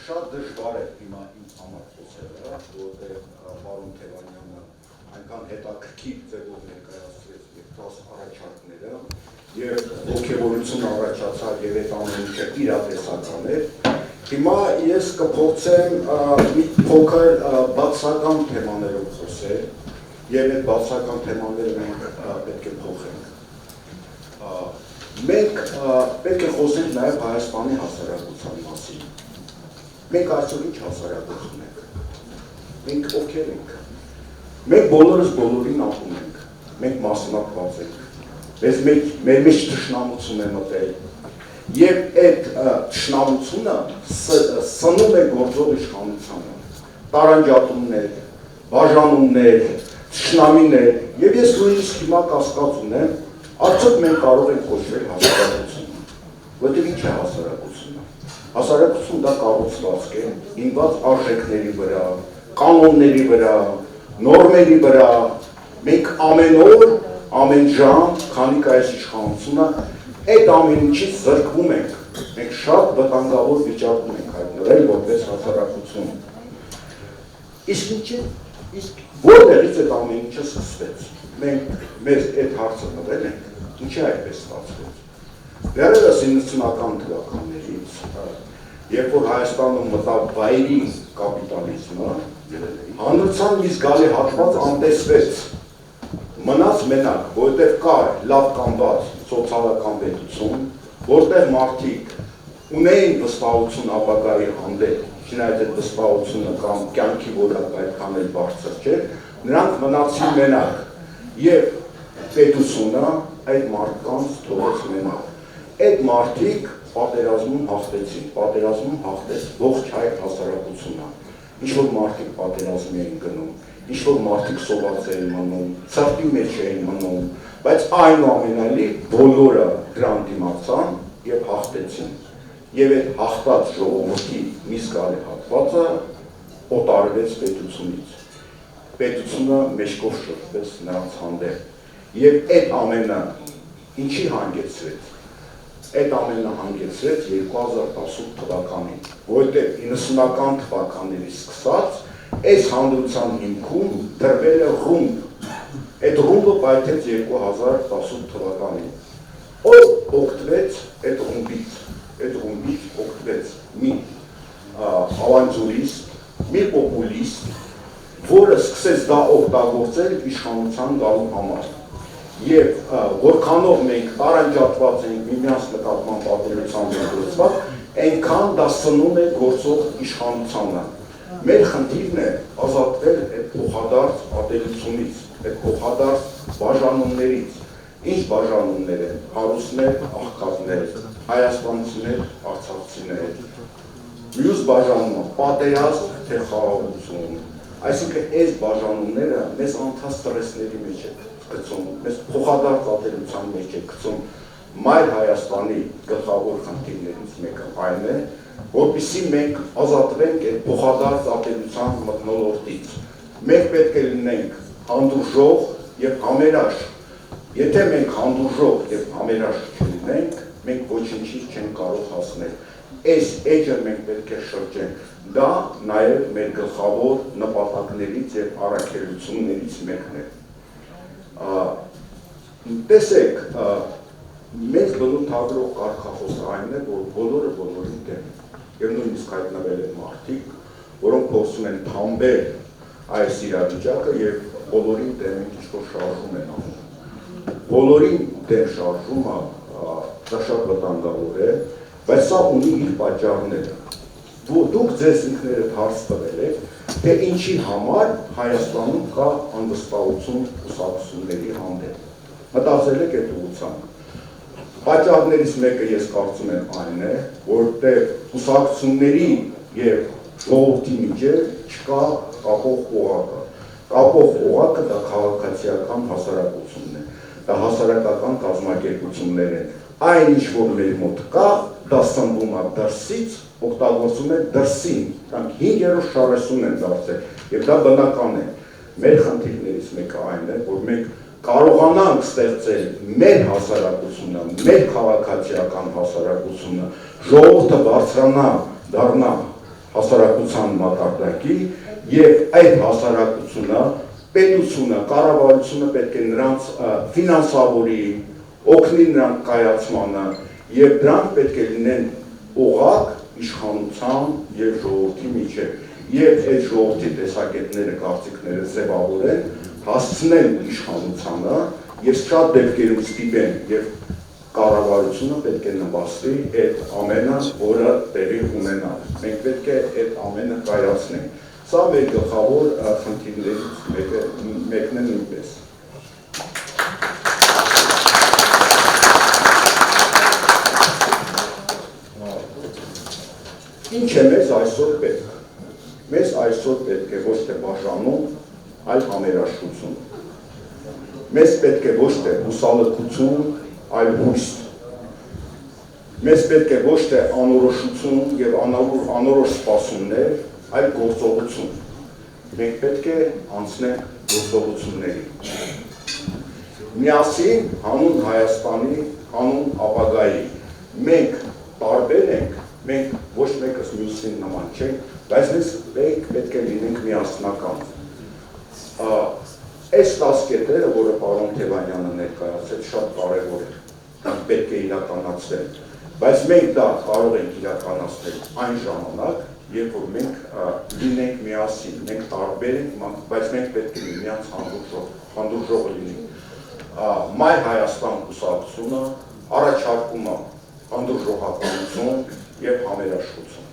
Շատ դժվար է հիմա ինձ համար խոսելը, որտեղ պարոն Թևանյանը այնքան հետաքրքիր ձևով ներկայացրեց երկրորդ առաջարկները եւ ոգևորություն առաջացավ եւ այդ ամեն ինչը իրատեսական էր։ Հիմա ես կփորձեմ մի փոքր բացական թեմաներով խոսել եւ այդ բացական թեմաները մենք պետք է փոխենք։ Մենք պետք է խոսենք նաեւ Հայաստանի հասարակության մասին։ Մենք այսօր ինչ հասարակություն ենք, մենք ովքեր ենք, մենք բոլորս բոլորին ապում ենք, մենք մասնակցված ենք, մեր մեջ թշնամություն է մտել և այդ թշնամությունը սնում է գործող իշխանությանը, տարանջատումներ, բաժանումներ, թշնամիներ և ես նույնիսկ հիմա կասկած ունեմ, արդյոք մենք կարող ենք կոչվել հասարակություն, որտեղ ինչ է հասարակությունը։ Հասարակություն դա կառուցվածք է, հիմնված արժեքների վրա, կանոնների վրա, նորմերի վրա, մենք ամեն օր, ամեն ժամ, քանի կա այս իշխանությունը, այդ ամեն ինչից զրկվում ենք, մենք շատ վտանգավոր վիճակում ենք հայտնվել որպես հասարակություն։ Իսկ որտեղից այդ ամեն ինչը սկսվեց, մենք մեզ այդ հարցը տվել ենք, ինչի այդպես ստացվեց։ Դեռևս 90-ական թվականներից, երբ որ Հայաստանում մտավ վայրի կապիտալիզմը, հանրության մի զգալի հատված անտեսվեց, մնաց մենակ, որտեղ կար լավ կանված սոցիալական պետություն, որտեղ մարդիկ ունեին վստահություն ապագայի հանդեպ, չնայած այդ վստահությունը կամ կյանքի որակը այդքան էլ բարձր չէր, նրանք մնացին մենակ եւ պետությունը այդ մարդկանց թողեց մենակ։ Այդ մարդիկ պատերազմում հաղթեցին, պատերազմում հաղթեց ողջ հայ հասարակությունը։ Ինչ-որ մարդիկ պատերազմի էին գնում, ինչ-որ մարդիկ սոված էին մնում, ցավի մեջ էին մնում, բայց այնուամենայնիվ բոլորը դրան դիմացան եւ հաղթեցին։ Եվ այդ հաղթած ժողովրդի մի զգալի հատվածը օտարվեց պետությունից։ Պետությունը մեջքով շրջվեց նրանց հանդեպ։ Եվ այդ ամենը ինչի հանգեցրեց։ Այդ ամենը հանգեցրեց 2018 թվականին, որտեղ 90-ական թվականներից սկսած այս հանդրության հիմքում դրվել է ռումբ։ Այդ ռումբը պայթեց 2018 թվականին։ Ով օգտվեց այդ ռումբից օգտվեց մի ավանտյուրիստ, մի պոպուլիստ, որը սկսեց դա օգտագործել իշխանության գալու համար։ Եվ որքանով մենք տարանջատված ենք միմյանց նկատմամբ պատերազմի գործված, այնքան դա սնում է գործող իշխանությանը։ Մեր խնդիրն է ազատվել այդ փոխադարձ ատելությունից, այդ փոխադարձ բաժանումներից։ Ինչ բաժանումներ են, հարուստներ, աղքատներ, հայաստանցիներ, արցախցիներ։ Մյուս բաժանումը պատերազմ թե խաղաղություն։ Այսինքն այս բաժանումները մեզ անթաց ստրեսների մեջ է գցում, մեզ փոխադարձ ատելության մեջ է գցում։ Մայր Հայաստանի գլխավոր խնդիրներից մեկը այն է, որպեսզի մենք ազատվենք այդ փոխադարձ ատելության մթնոլորտից։ Մենք պետք է լինենք հանդուրժող եւ համերաշխ։ Եթե մենք հանդուրժող եւ համերաշխ չլինենք, մենք ոչինչի չենք կարող հասնել։ Այս էջը մենք պետք է շրջենք։ Դա նաեւ մեր գլխավոր նպատակներից եւ առաքելություններից մեկն է։ Տեսեք, մեծ բնութագրող կարգախոսը այն է, որ բոլորը բոլորին դեմ են։ Եվ նույնիսկ հայտնվել են մարդիկ, որոնք փորձում են թամբել այս իրավիճակը եւ բոլորին դեմ ինչ-որ շարժում են անում։ Բոլորին դեմ շարժումը դա շատ վտանգավոր է, բայց սա ունի իր պատճառները։ Դուք ձեզ ինքներդ հարց տվել եք, թե ինչի համար Հայաստանում կա անվստահություն կուսակցությունների հանդեպ։ Մտածել եք այդ ուղղությամբ։ Պատճառներից մեկը ես կարծում եմ այն է, որտեղ կուսակցությունների եւ ժողովրդի միջեւ չկա կապող օղակը։ Կապող օղակը դա քաղաքացիական հասարակությունն է։ Դա հասարակական կազմակերպություններ են։ Այն ինչ որ մեր մոտ կա, դա սնվում է դրսից, օգտագործում է դրսին, դրանք 5-րդ շարժություն են դարձել, եւ դա բնական է։ Մեր խնդիրներից մեկը այն է, որ մենք կարողանանք ստեղծել մեր հասարակությունը, մեր քաղաքացիական հասարակությունը, ժողովուրդը բարձրանա, դառնա հասարակության մակարդակի եւ այդ հասարակությունը, պետությունը, կառավարությունը պետք է նրանց ֆինանսավորի, օգնի նրանց կայացմանը եւ դրանք պետք է լինեն օղակ իշխանության եւ ժողովրդի միջեւ եւ այդ ժողովրդի տեսակետները, կարծիքները ձևավորեն, հասցնեն իշխանությանը եւ շատ դեպքերում ստիպեն եւ կառավարությունը պետք է նպաստի այդ ամենը, որը տեղի ունենա։ Մենք պետք է այդ ամենը կայացնենք։ Սա մեր գլխավոր խնդիրներից մեկն է նույնպես։ Ինչ է մեզ այսօր պետք։ Մեզ այսօր պետք է ոչ թե բաժանում, այլ համերաշխություն։ Մեզ պետք է ոչ թե հուսալքություն, այլ հույս։ Մեզ պետք է ոչ թե անորոշություն եւ անորոշ սպասումներ, այլ գործողություն։ Մենք պետք է անցնենք գործողությունների։ Միասին հանուն Հայաստանի, հանուն ապագայի։ Մենք տարբեր ենք, մենք ոչ մեկս մյուսին նման չենք, բայց մենք պետք է լինենք միասնական։ Այս տասկետերը, որը պարոն Թևանյանը ներկայացրեց, շատ կարևոր է, դրանք պետք է իրականացվեն, բայց մենք դա կարող ենք իրականացնել այն ժամանակ, երբ որ մենք լինենք միասին, մենք տարբեր ենք, բայց մենք պետք է միմյանց հանդուրժող լինենք։ Մայ Հայաստան կուսակցությունը առաջարկում է հանդուրժողականություն եւ համերաշխություն։